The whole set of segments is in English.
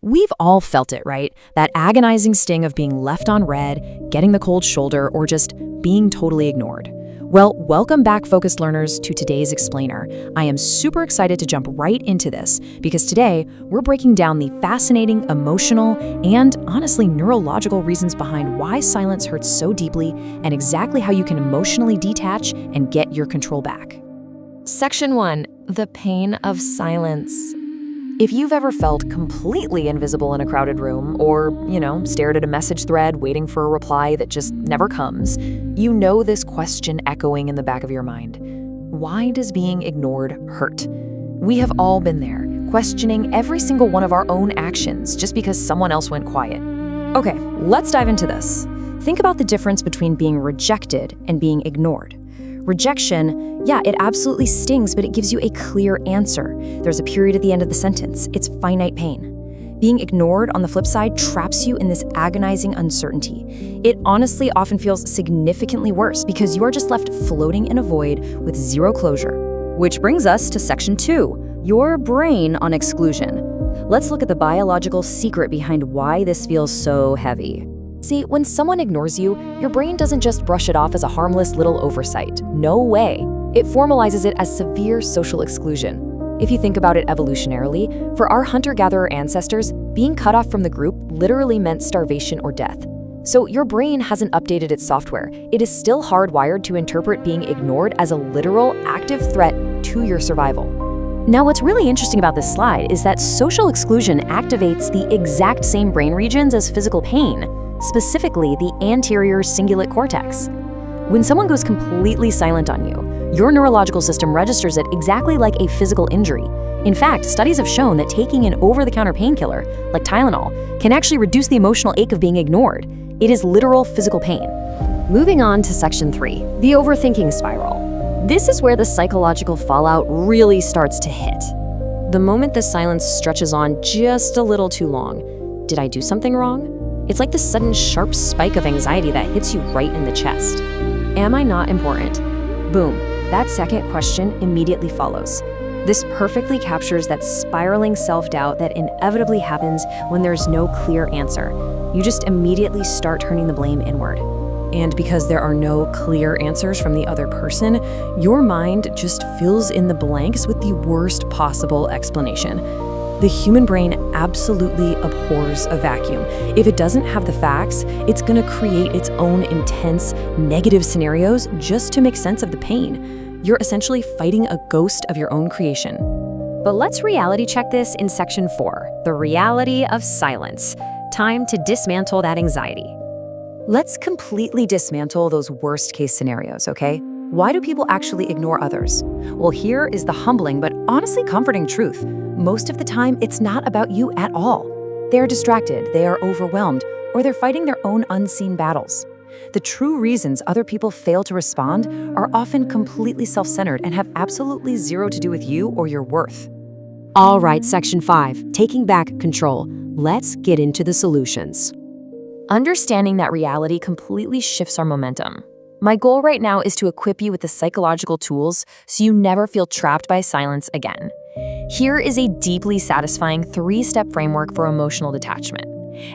We've all felt it, right? That agonizing sting of being left on red, getting the cold shoulder, or just being totally ignored. Well, welcome back, focused learners, to today's explainer. I am super excited to jump right into this because today we're breaking down the fascinating, emotional, and honestly neurological reasons behind why silence hurts so deeply and exactly how you can emotionally detach and get your control back. Section 1. The pain of silence. If you've ever felt completely invisible in a crowded room or, stared at a message thread waiting for a reply that just never comes, you know this question echoing in the back of your mind. Why does being ignored hurt? We have all been there, questioning every single one of our own actions just because someone else went quiet. Okay, let's dive into this. Think about the difference between being rejected and being ignored. Rejection, it absolutely stings, but it gives you a clear answer. There's a period at the end of the sentence. It's finite pain. Being ignored, on the flip side, traps you in this agonizing uncertainty. It honestly often feels significantly worse because you are just left floating in a void with zero closure. Which brings us to Section 2, your brain on exclusion. Let's look at the biological secret behind why this feels so heavy. See, when someone ignores you, your brain doesn't just brush it off as a harmless little oversight. No way. It formalizes it as severe social exclusion. If you think about it evolutionarily, for our hunter-gatherer ancestors, being cut off from the group literally meant starvation or death. So your brain hasn't updated its software. It is still hardwired to interpret being ignored as a literal, active threat to your survival. Now, what's really interesting about this slide is that social exclusion activates the exact same brain regions as physical pain, specifically the anterior cingulate cortex. When someone goes completely silent on you, your neurological system registers it exactly like a physical injury. In fact, studies have shown that taking an over-the-counter painkiller, like Tylenol, can actually reduce the emotional ache of being ignored. It is literal physical pain. Moving on to Section 3, the overthinking spiral. This is where the psychological fallout really starts to hit. The moment the silence stretches on just a little too long. Did I do something wrong? It's like the sudden sharp spike of anxiety that hits you right in the chest. Am I not important? Boom, that second question immediately follows. This perfectly captures that spiraling self-doubt that inevitably happens when there's no clear answer. You just immediately start turning the blame inward. And because there are no clear answers from the other person, your mind just fills in the blanks with the worst possible explanation. The human brain absolutely abhors a vacuum. If it doesn't have the facts, it's going to create its own intense, negative scenarios just to make sense of the pain. You're essentially fighting a ghost of your own creation. But let's reality check this in Section 4, the reality of silence. Time to dismantle that anxiety. Let's completely dismantle those worst-case scenarios, okay? Why do people actually ignore others? Well, here is the humbling but honestly comforting truth. Most of the time, it's not about you at all. They are distracted, they are overwhelmed, or they're fighting their own unseen battles. The true reasons other people fail to respond are often completely self-centered and have absolutely zero to do with you or your worth. All right, Section 5, taking back control. Let's get into the solutions. Understanding that reality completely shifts our momentum. My goal right now is to equip you with the psychological tools so you never feel trapped by silence again. Here is a deeply satisfying 3-step framework for emotional detachment.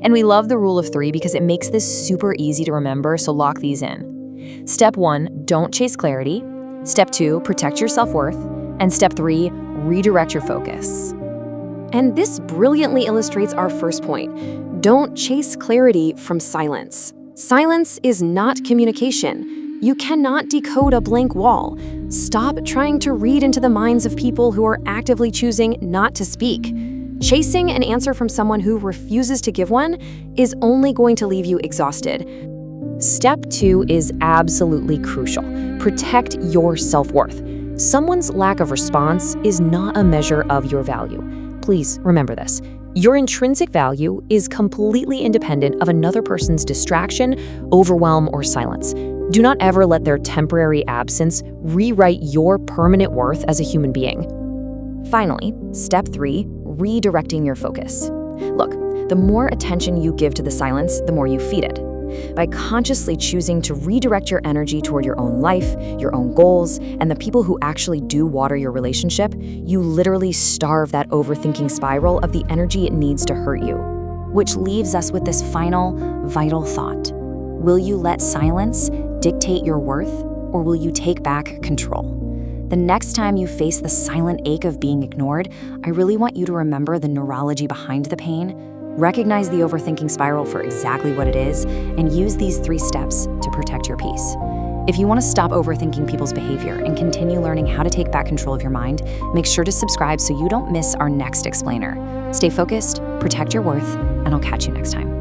And we love the rule of 3 because it makes this super easy to remember, so lock these in. Step 1, don't chase clarity. Step 2, protect your self-worth. And Step 3, redirect your focus. And this brilliantly illustrates our first point. Don't chase clarity from silence. Silence is not communication. You cannot decode a blank wall. Stop trying to read into the minds of people who are actively choosing not to speak. Chasing an answer from someone who refuses to give one is only going to leave you exhausted. Step 2 is absolutely crucial. Protect your self-worth. Someone's lack of response is not a measure of your value. Please remember this. Your intrinsic value is completely independent of another person's distraction, overwhelm, or silence. Do not ever let their temporary absence rewrite your permanent worth as a human being. Finally, Step 3, redirecting your focus. Look, the more attention you give to the silence, the more you feed it. By consciously choosing to redirect your energy toward your own life, your own goals, and the people who actually do water your relationship, you literally starve that overthinking spiral of the energy it needs to hurt you. Which leaves us with this final, vital thought. Will you let silence dictate your worth, or will you take back control? The next time you face the silent ache of being ignored, I really want you to remember the neurology behind the pain, recognize the overthinking spiral for exactly what it is, and use these 3 steps to protect your peace. If you want to stop overthinking people's behavior and continue learning how to take back control of your mind, make sure to subscribe so you don't miss our next explainer. Stay focused, protect your worth, and I'll catch you next time.